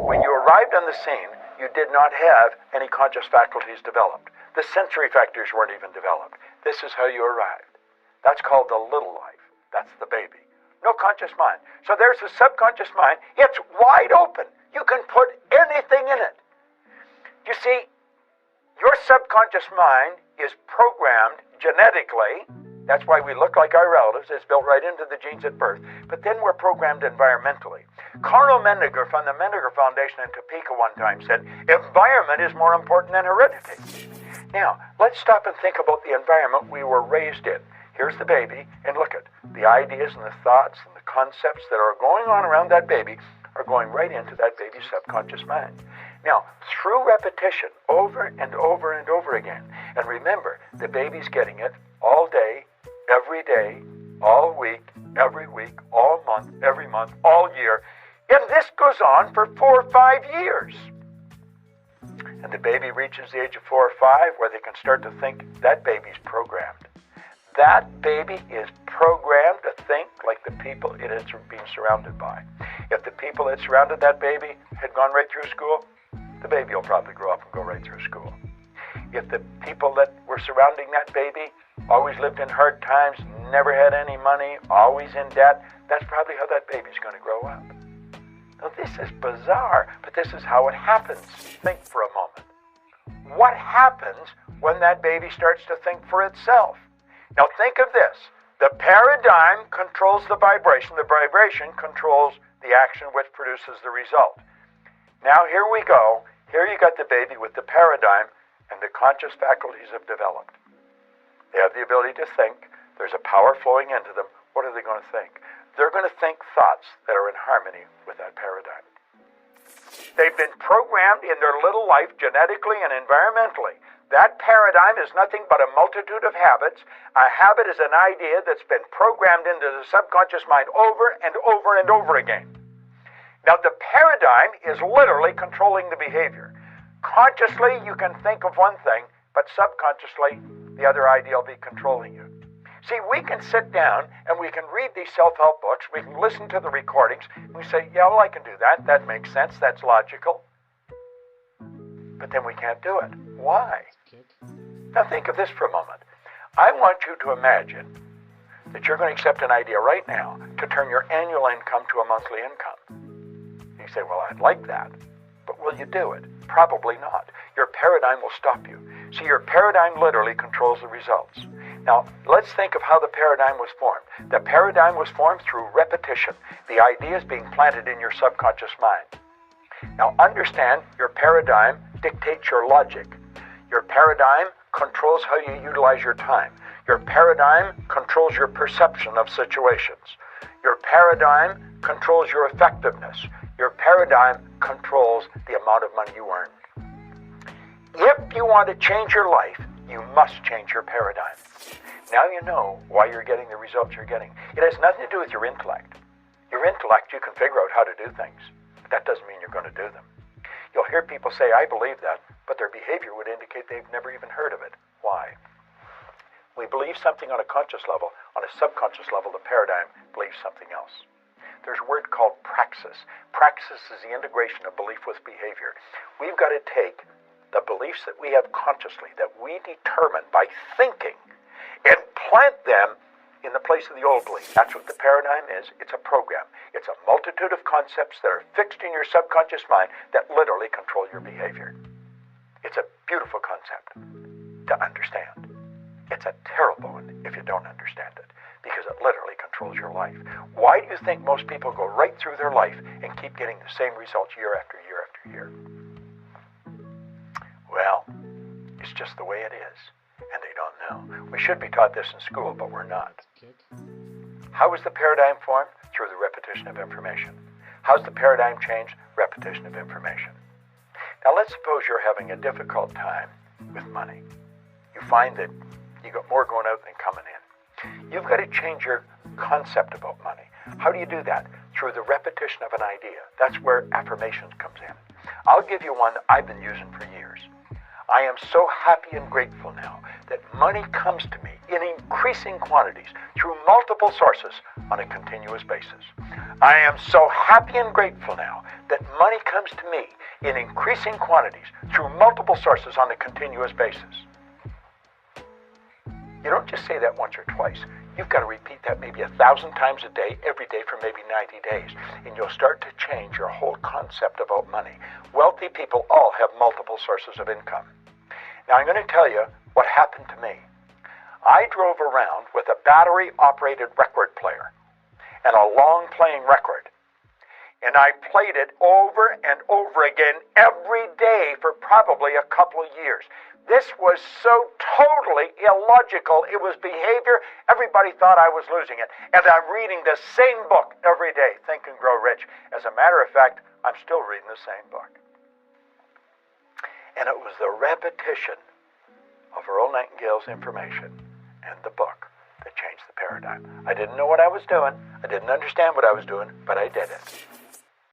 When you arrived on the scene, you did not have any conscious faculties developed. The sensory factors weren't even developed. This is how you arrived. That's called the little life. That's the baby. No conscious mind. So there's the subconscious mind. It's wide open. You can put anything in it. You see, your subconscious mind is programmed genetically. That's why we look like our relatives. It's built right into the genes at birth. But then we're programmed environmentally. Carl Mendinger from the Mendinger Foundation in Topeka one time said, environment is more important than heredity. Now, let's stop and think about the environment we were raised in. Here's the baby, and look at the ideas and the thoughts and the concepts that are going on around that baby are going right into that baby's subconscious mind. Now, through repetition, over and over and over again, and remember, the baby's getting it all day, all week, every week, all month, every month, all year, and this goes on for 4 or 5 years. And the baby reaches the age of 4 or 5 where they can start to think that baby's programmed. That baby is programmed to think like the people it has been surrounded by. If the people that surrounded that baby had gone right through school, the baby will probably grow up and go right through school. If the people that were surrounding that baby always lived in hard times, never had any money, always in debt, that's probably how that baby's going to grow up. Now this is bizarre, but this is how it happens. Think for a moment. What happens when that baby starts to think for itself? Now think of this. The paradigm controls the vibration. The vibration controls the action which produces the result. Now here we go. Here you got the baby with the paradigm, and the conscious faculties have developed. They have the ability to think. There's a power flowing into them. What are they going to think? They're going to think thoughts that are in harmony with that paradigm. They've been programmed in their little life genetically and environmentally. That paradigm is nothing but a multitude of habits. A habit is an idea that's been programmed into the subconscious mind over and over and over again. Now, the paradigm is literally controlling the behavior. Consciously, you can think of one thing, but subconsciously, the other idea will be controlling you. See, we can sit down and we can read these self-help books, we can listen to the recordings, and we say, yeah, well, I can do that. That makes sense. That's logical. But then we can't do it. Why? Now think of this for a moment. I want you to imagine that you're going to accept an idea right now to turn your annual income to a monthly income. You say, well, I'd like that. But will you do it? Probably not. Your paradigm will stop you. See, your paradigm literally controls the results. Now, let's think of how the paradigm was formed. The paradigm was formed through repetition. The ideas being planted in your subconscious mind. Now, understand your paradigm dictates your logic. Your paradigm controls how you utilize your time. Your paradigm controls your perception of situations. Your paradigm controls your effectiveness. Your paradigm controls the amount of money you earn. If you want to change your life, you must change your paradigm. Now you know why you're getting the results you're getting. It has nothing to do with your intellect. Your intellect, you can figure out how to do things, but that doesn't mean you're going to do them. You'll hear people say, I believe that, but their behavior would indicate they've never even heard of it. Why? We believe something on a conscious level. On a subconscious level, the paradigm believes something else. There's a word called praxis. Praxis is the integration of belief with behavior. We've got to take the beliefs that we have consciously, that we determine by thinking, and plant them in the place of the old belief. That's what the paradigm is. It's a program. It's a multitude of concepts that are fixed in your subconscious mind that literally control your behavior. It's a beautiful concept to understand. It's a terrible one if you don't understand it, because it literally controls your life. Why do you think most people go right through their life and keep getting the same results year after year after year? Well, it's just the way it is, and they don't know. We should be taught this in school, but we're not. How is the paradigm formed? Through the repetition of information. How's the paradigm changed? Repetition of information. Now let's suppose you're having a difficult time with money. You find that you got more going out than coming in. You've got to change your concept about money. How do you do that? Through the repetition of an idea. That's where affirmations comes in. I'll give you one that I've been using for years. I am so happy and grateful now that money comes to me in increasing quantities through multiple sources on a continuous basis. I am so happy and grateful now that money comes to me in increasing quantities through multiple sources on a continuous basis. You don't just say that once or twice. You've got to repeat that maybe 1,000 times a day, every day for maybe 90 days, and you'll start to change your whole concept about money. Wealthy people all have multiple sources of income. Now, I'm going to tell you what happened to me. I drove around with a battery-operated record player and a long-playing record, and I played it over and over again every day for probably a couple of years. This was so totally illogical. It was behavior. Everybody thought I was losing it. And I'm reading the same book every day, Think and Grow Rich. As a matter of fact, I'm still reading the same book. And it was the repetition of Earl Nightingale's information and the book that changed the paradigm. I didn't know what I was doing. I didn't understand what I was doing, but I did it.